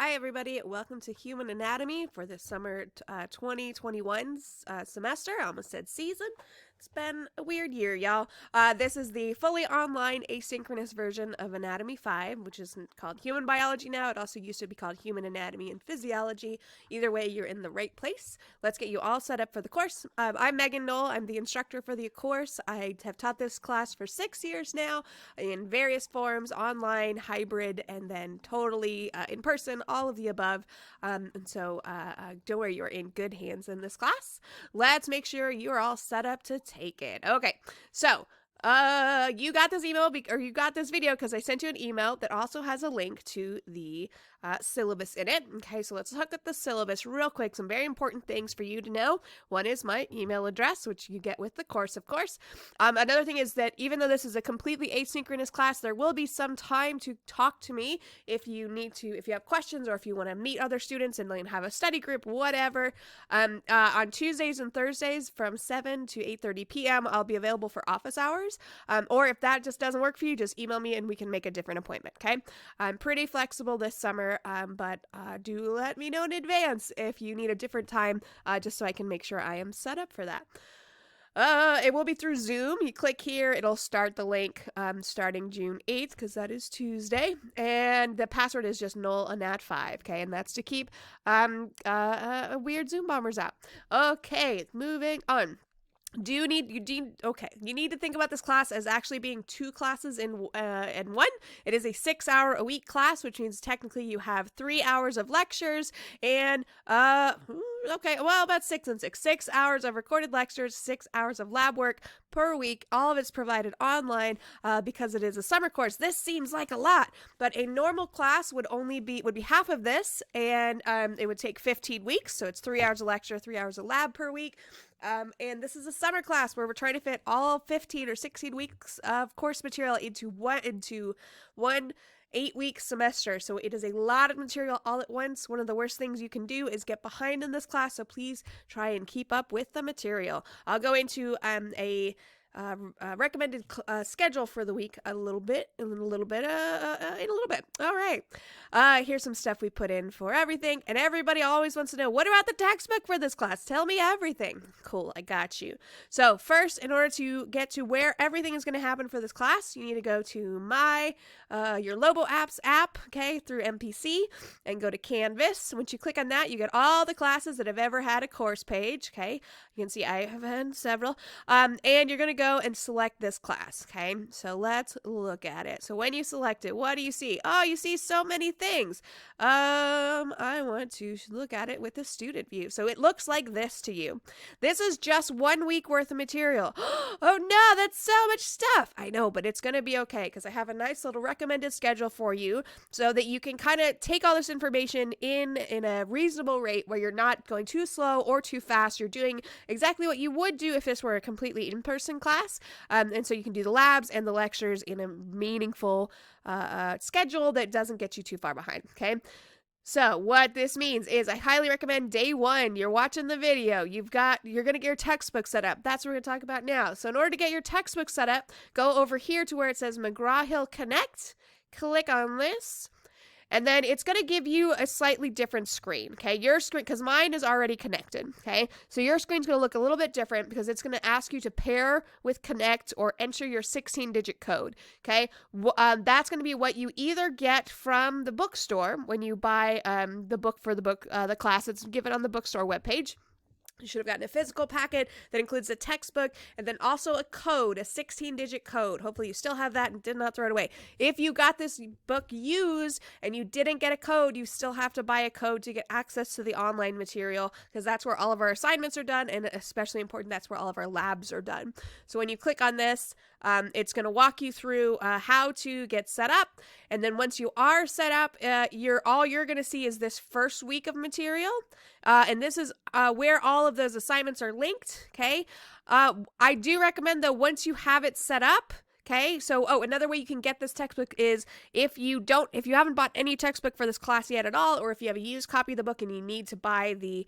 Hi, everybody. Welcome to Human Anatomy for the summer 2021 semester. I almost said season. It's been a weird year, y'all. This is the fully online asynchronous version of Anatomy 5, which is called Human Biology now. It also used to be called Human Anatomy and Physiology. Either way, you're in the right place. Let's get you all set up for the course. I'm Megan Knoll. I'm the instructor for the course. I have taught this class for 6 years now in various forms, online, hybrid, and then totally in person, all of the above. And so don't worry, you're in good hands in this class. Let's make sure you're all set up to take it. Okay, so you got this email or you got this video because I sent you an email that also has a link to the syllabus in it. Okay, so let's look at the syllabus real quick. Some very important things for you to know. One is my email address, which you get with the course, of course. Another thing is that even though this is a completely asynchronous class, there will be some time to talk to me if you need to, if you have questions or if you want to meet other students and then have a study group, whatever. On Tuesdays and Thursdays from 7 to 8:30 p.m., I'll be available for office hours. Or if that just doesn't work for you, just email me and we can make a different appointment, okay? I'm pretty flexible this summer, but do let me know in advance if you need a different time, just so I can make sure I am set up for that. It will be through Zoom. You click here, it'll start the link starting June 8th, because that is Tuesday. And the password is just nullanat5, okay? And that's to keep weird Zoom bombers out. Okay, moving on. You need to think about this class as actually being two classes in one. It is a 6-hour-a-week class, which means technically you have 3 hours of lectures and about 6 and 6. 6 hours of recorded lectures, 6 hours of lab work per week. All of it's provided online because it is a summer course. This seems like a lot, but a normal class would be half of this, and it would take 15 weeks. So it's 3 hours of lecture, 3 hours of lab per week. And this is a summer class where we're trying to fit all 15 or 16 weeks of course material into one 8-week semester. So it is a lot of material all at once. One of the worst things you can do is get behind in this class. So please try and keep up with the material. I'll go into a recommended schedule for the week in a little bit. All right. Here's some stuff we put in for everything. And everybody always wants to know, what about the textbook for this class? Tell me everything. Cool, I got you. So first, in order to get to where everything is going to happen for this class, you need to go to your Lobo Apps app, okay, through MPC, and go to Canvas. Once you click on that, you get all the classes that have ever had a course page, okay? You can see I have had several. And you're going to go and select this class, okay? So let's look at it. So when you select it, what do you see? Oh, you see so many things. I want to look at it with the student view. So it looks like this to you. This is just 1 week worth of material. Oh no, that's so much stuff. I know, but it's going to be okay because I have a nice little recommended schedule for you so that you can kind of take all this information in a reasonable rate where you're not going too slow or too fast. You're doing exactly what you would do if this were a completely in-person class. And so you can do the labs and the lectures in a meaningful schedule that doesn't get you too far behind, okay? So what this means is I highly recommend day 1, you're watching the video, you're going to get your textbook set up. That's what we're going to talk about now. So in order to get your textbook set up, go over here to where it says McGraw-Hill Connect, click on this, and then it's going to give you a slightly different screen, okay? Your screen, because mine is already connected, okay? So your screen's going to look a little bit different because it's going to ask you to pair with Connect or enter your 16-digit code, okay? That's going to be what you either get from the bookstore when you buy the class that's given on the bookstore webpage. You should have gotten a physical packet that includes a textbook and then also a code, a 16-digit code. Hopefully you still have that and did not throw it away. If you got this book used and you didn't get a code, you still have to buy a code to get access to the online material because that's where all of our assignments are done, and especially important, that's where all of our labs are done. So when you click on this, it's going to walk you through how to get set up, and then once you are set up, all you're going to see is this first week of material, and this is where all of those assignments are linked, okay? I do recommend, though, once you have it set up, Okay, so another way you can get this textbook is if you haven't bought any textbook for this class yet at all, or if you have a used copy of the book and you need to buy the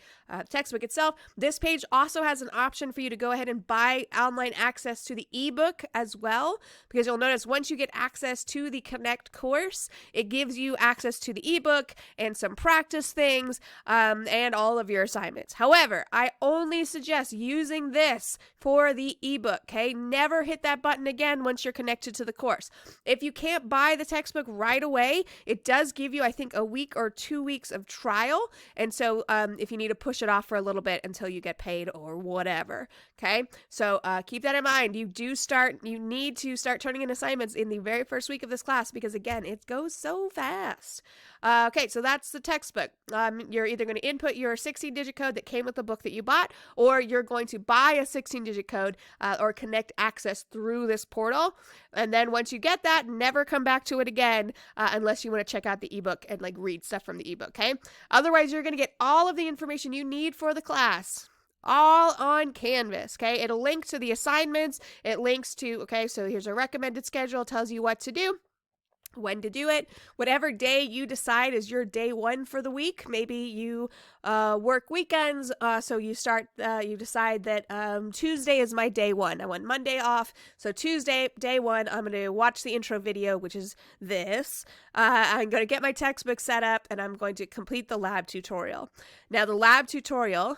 textbook itself, this page also has an option for you to go ahead and buy online access to the ebook as well, because you'll notice once you get access to the Connect course, it gives you access to the ebook and some practice things and all of your assignments. However, I only suggest using this for the ebook, okay? Never hit that button again once you're connected to the course. If you can't buy the textbook right away, it does give you, I think, a week or 2 weeks of trial. And so if you need to push it off for a little bit until you get paid or whatever, okay? So keep that in mind. You need to start turning in assignments in the very first week of this class because, again, it goes so fast. Okay, so that's the textbook. You're either going to input your 16-digit code that came with the book that you bought, or you're going to buy a 16-digit code or connect access through this portal. And then once you get that, never come back to it again unless you want to check out the ebook and like read stuff from the ebook, okay? Otherwise, you're going to get all of the information you need for the class all on Canvas, okay? It'll link to the assignments. It links to, okay, so here's a recommended schedule, tells you what to do, when to do it, whatever day you decide is your day one for the week. Maybe you work weekends, so you decide that Tuesday is my day one. I want Monday off, so Tuesday, day one, I'm going to watch the intro video, which is this. I'm going to get my textbook set up, and I'm going to complete the lab tutorial. Now, the lab tutorial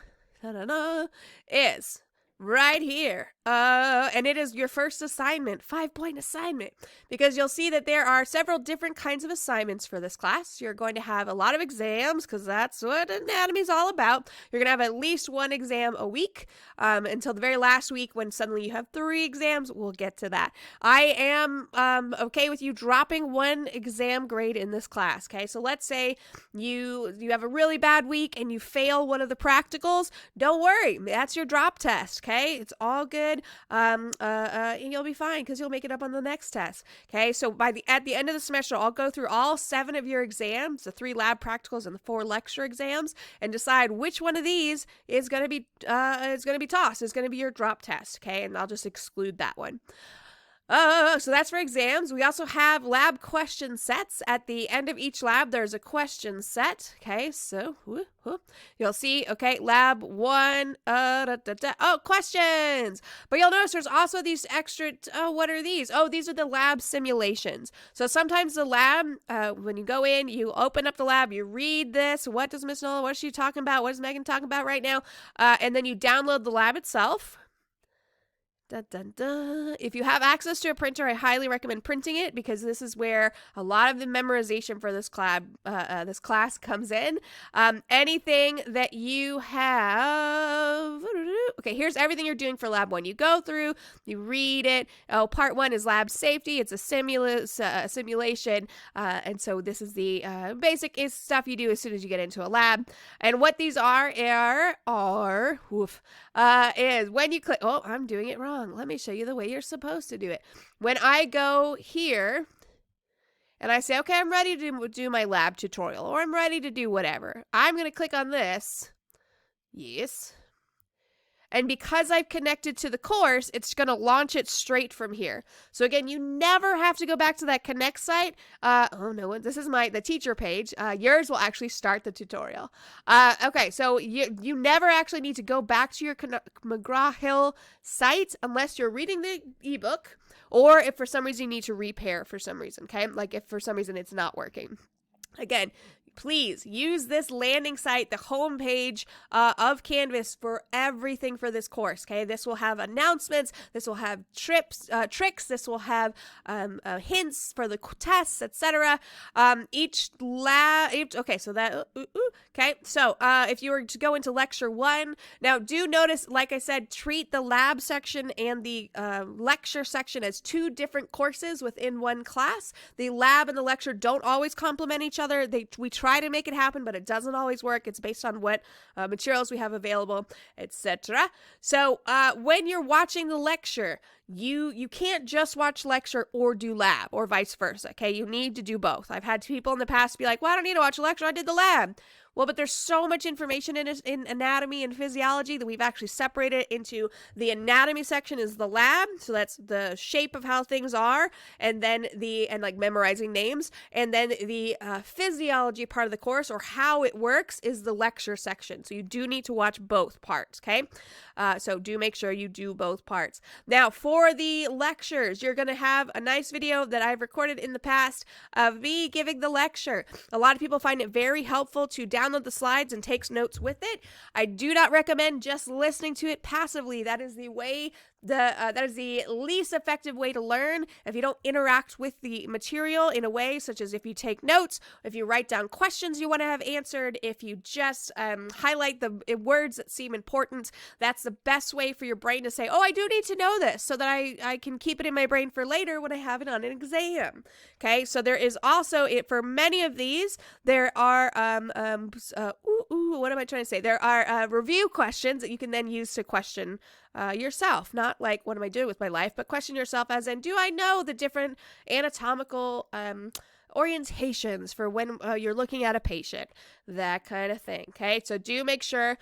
is right here. And it is your first assignment, 5-point assignment, because you'll see that there are several different kinds of assignments for this class. You're going to have a lot of exams because that's what anatomy is all about. You're going to have at least one exam a week until the very last week when suddenly you have 3 exams. We'll get to that. I am okay with you dropping 1 exam grade in this class, okay? So let's say you have a really bad week and you fail one of the practicals. Don't worry, that's your drop test, okay? It's all good. You'll be fine because you'll make it up on the next test. Okay, so at the end of the semester, I'll go through all 7 of your exams, the 3 lab practicals and the 4 lecture exams, and decide which one of these is going to be tossed. Is going to be your drop test. Okay, and I'll just exclude that one. So that's for exams. We also have lab question sets. At the end of each lab, there's a question set. Okay, so you'll see, okay, lab 1, questions. But you'll notice there's also these extra, what are these? Oh, these are the lab simulations. So sometimes the lab, when you go in, you open up the lab, you read this. What does Miss Nola, what is she talking about? What is Megan talking about right now? And then you download the lab itself. Dun, dun, dun. If you have access to a printer, I highly recommend printing it because this is where a lot of the memorization for this class comes in. Anything that you have, okay, here's everything you're doing for lab 1. You go through, you read it. Oh, part 1 is lab safety. It's a simulation, and so this is the basic stuff you do as soon as you get into a lab. And what these are is when you click. Oh, I'm doing it wrong. Let me show you the way you're supposed to do it. When I go here and I say, okay, I'm ready to do my lab tutorial, or I'm ready to do whatever, I'm going to click on this. Yes. And because I've connected to the course, it's going to launch it straight from here. So again, you never have to go back to that Connect site. Oh no, this is the teacher page. Yours will actually start the tutorial. Okay, so you never actually need to go back to your McGraw-Hill site unless you're reading the ebook, or if for some reason you need to repair for some reason, okay? Like if for some reason it's not working. Again, please use this landing site, the home page of Canvas, for everything for this course, okay? This will have announcements, this will have tricks, this will have hints for the tests, etc. Okay, so that, okay, so if you were to go into lecture 1, now do notice, like I said, treat the lab section and the lecture section as 2 different courses within one class. The lab and the lecture don't always complement each other. We try to make it happen, but it doesn't always work. It's based on what materials we have available, etc. So when you're watching the lecture, you can't just watch lecture or do lab, or vice versa, okay? You need to do both. I've had people in the past be like, well, I don't need to watch a lecture, I did the lab. Well, but there's so much information in anatomy and physiology that we've actually separated it into the anatomy section is the lab. So that's the shape of how things are, and then and like memorizing names. And then the physiology part of the course, or how it works, is the lecture section. So you do need to watch both parts, okay? So do make sure you do both parts. Now, for the lectures, you're going to have a nice video that I've recorded in the past of me giving the lecture. A lot of people find it very helpful to download the slides and take notes with it. I do not recommend just listening to it passively. That is the way that is the least effective way to learn. If you don't interact with the material in a way, such as if you take notes, if you write down questions you want to have answered, if you just highlight the words that seem important, that's the best way for your brain to say, oh, I do need to know this, so that I can keep it in my brain for later when I have it on an exam. Okay, so there is also, for many of these, there are, what am I trying to say? There are review questions that you can then use to question yourself. Not like, what am I doing with my life, but question yourself as in, do I know the different anatomical orientations for when you're looking at a patient, that kind of thing. Okay, so do make sure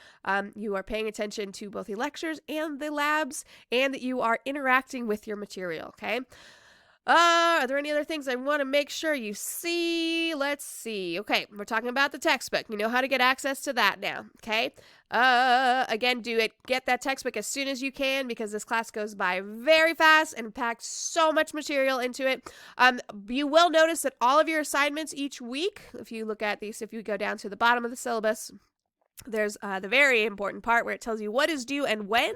you are paying attention to both the lectures and the labs, and that you are interacting with your material. Okay. Are there any other things I want to make sure you see? Let's see. Okay, we're talking about the textbook. You know how to get access to that now, okay? Again, get that textbook as soon as you can, because this class goes by very fast and packs so much material into it. You will notice that all of your assignments each week, if you look at these, if you go down to the bottom of the syllabus, there's the very important part where it tells you what is due and when.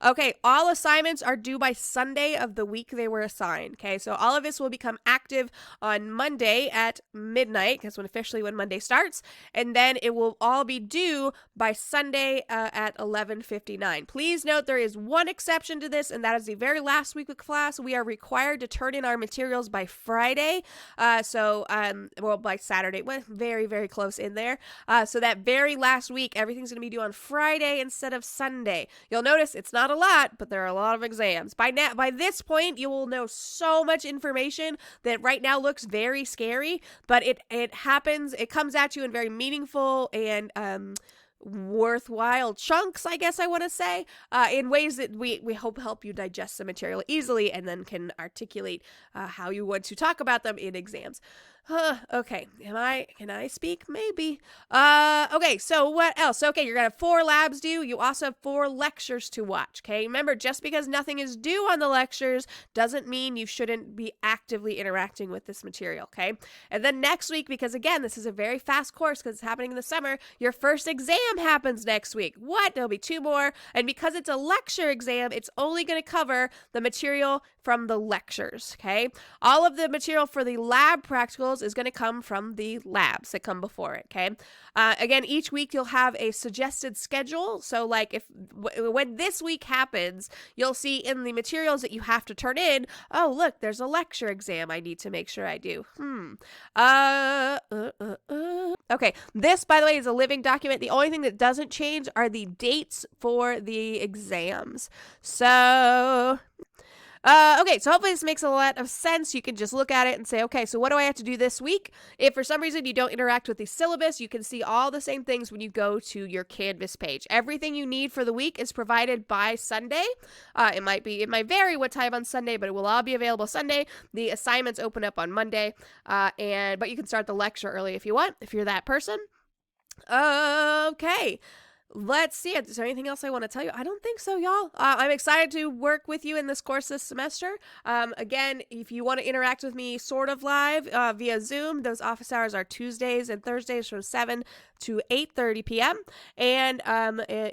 Okay, all assignments are due by Sunday of the week they were assigned. Okay, so all of this will become active on Monday at midnight. That's when Monday starts. And then it will all be due by Sunday at 11:59. Please note there is one exception to this, and that is the very last week of class. We are required to turn in our materials by Friday. By Saturday. Well, very, very close in there. So that very last week, everything's going to be due on Friday instead of Sunday. You'll notice it's not a lot, but there are a lot of exams. By this point, you will know so much information that right now looks very scary, but it comes at you in very meaningful and worthwhile chunks, I guess I want to say, in ways that we hope help you digest the material easily, and then can articulate how you want to talk about them in exams. Okay, can I speak? Maybe. Okay, so what else? Okay, you're gonna have 4 labs due. You also have 4 lectures to watch, okay? Remember, just because nothing is due on the lectures doesn't mean you shouldn't be actively interacting with this material, okay? And then next week, because again, this is a very fast course because it's happening in the summer, your first exam happens next week. What? There'll be 2 more. And because it's a lecture exam, it's only gonna cover the material from the lectures, okay? All of the material for the lab practicals is going to come from the labs that come before it, okay? Again, each week you'll have a suggested schedule. So like when this week happens, you'll see in the materials that you have to turn in, oh, look, there's a lecture exam I need to make sure I do. Okay, this, by the way, is a living document. The only thing that doesn't change are the dates for the exams. So okay, so hopefully this makes a lot of sense. You can just look at it and say, okay, so what do I have to do this week? If for some reason you don't interact with the syllabus, you can see all the same things when you go to your Canvas page. Everything you need for the week is provided by Sunday. It might vary what time on Sunday, but it will all be available Sunday. The assignments open up on Monday, but you can start the lecture early if you want, if you're that person. Okay. Let's see. Is there anything else I want to tell you? I don't think so, y'all. I'm excited to work with you in this course this semester. Again, if you want to interact with me sort of live via Zoom, those office hours are Tuesdays and Thursdays from 7 to 8:30 p.m. And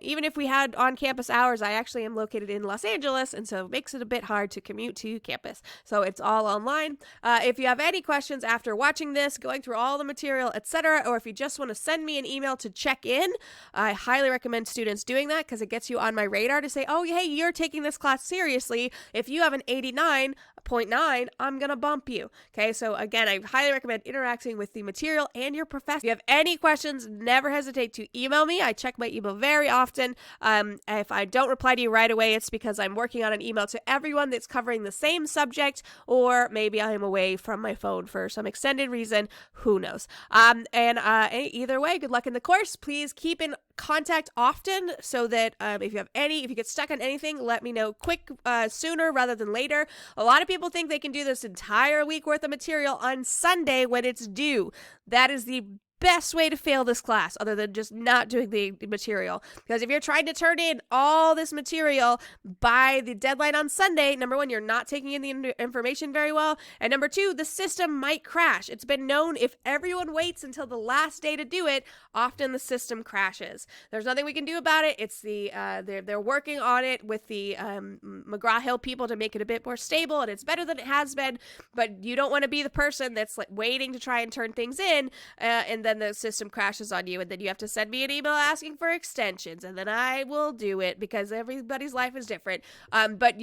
even if we had on-campus hours, I actually am located in Los Angeles, and so it makes it a bit hard to commute to campus. So it's all online. If you have any questions after watching this, going through all the material, etc., or if you just want to send me an email to check in, I highly recommend students doing that because it gets you on my radar to say, oh, hey, you're taking this class seriously. If you have an 89, Point 9, I'm going to bump you. Okay, so again, I highly recommend interacting with the material and your professor. If you have any questions, never hesitate to email me. I check my email very often. If I don't reply to you right away, it's because I'm working on an email to everyone that's covering the same subject, or maybe I'm away from my phone for some extended reason. Who knows? Either way, good luck in the course. Please keep in contact often so that if you get stuck on anything, let me know quick, sooner rather than later. A lot of people think they can do this entire week worth of material on Sunday when it's due. That is the best way to fail this class, other than just not doing the material. Because if you're trying to turn in all this material by the deadline on Sunday, number one, you're not taking in the information very well, and number two, the system might crash. It's been known if everyone waits until the last day to do it, often the system crashes. There's nothing we can do about it. It's they're working on it with the McGraw-Hill people to make it a bit more stable, and it's better than it has been, but you don't want to be the person that's like waiting to try and turn things in, and then the system crashes on you, and then you have to send me an email asking for extensions, and then I will do it because everybody's life is different. But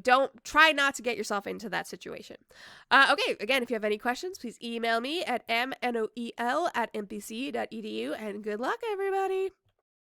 don't try not to get yourself into that situation. Okay, again, if you have any questions, please email me at mnoel@mpc.edu, and good luck, everybody.